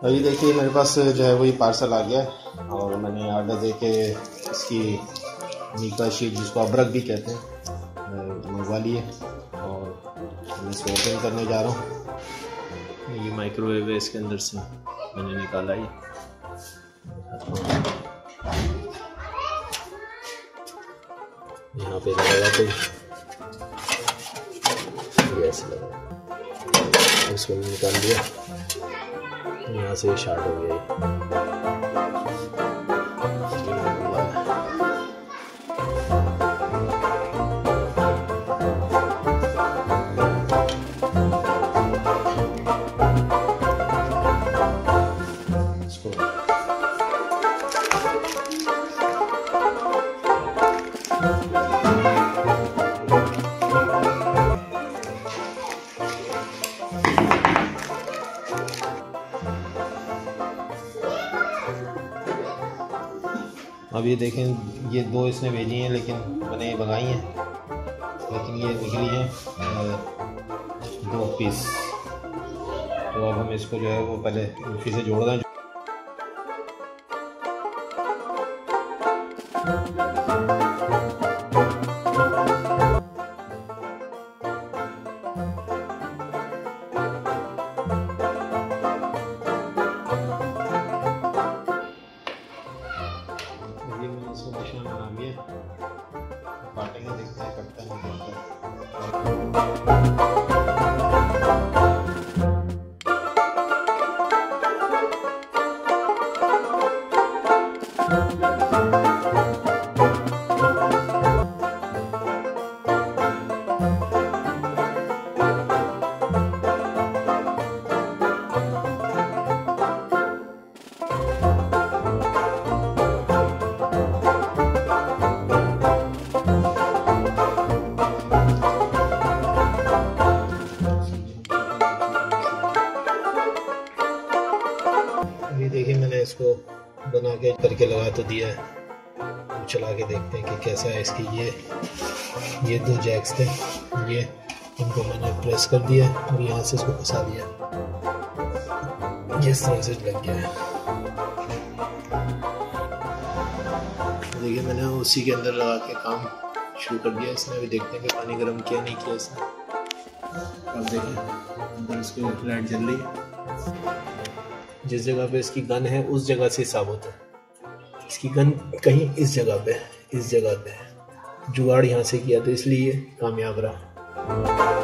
अभी देखिए मेरे पास जो है वही पार्सल आ गया है और मैंने ऑर्डर दे के इसकी मीका शीट जिसको अबरक भी कहते हैं मंगवा ली है और मैं इसको ओपन करने जा रहा हूँ। ये माइक्रोवेव है, इसके अंदर से मैंने निकाला ही। यहाँ पे लगाया तो ये ऐसे लगा, इसको निकाल दिया, यहाँ से शार्ट हो गया। अब ये देखें, ये दो इसने भेजी हैं लेकिन मैंने ये मंगाई हैं, लेकिन ये निकली हैं 2 पीस। तो अब हम इसको जो है वो पहले फिर से जोड़ दें। इसको मशीन बना लिया, काटेंगे, देखते हैं कटता है नहीं कटता। अभी देखिए मैंने इसको बना के करके लगा तो दिया है, तो चला के देखते हैं कि कैसा है। इसकी ये 2 जैक्स थे, ये इनको मैंने प्रेस कर दिया और यहाँ से इसको फंसा दिया, इस तरह से लग गया है। देखिए मैंने उसी के अंदर लगा के काम शुरू कर दिया इसने। अभी देखते हैं कि पानी गर्म किया नहीं किया इसने। अब देखिए अंदर इसकी लाइट जल रही है। जिस जगह पे इसकी गन है उस जगह से साबुत है, इसकी गन कहीं इस जगह पे है, जुगाड़ यहाँ से किया तो इसलिए कामयाब रहा।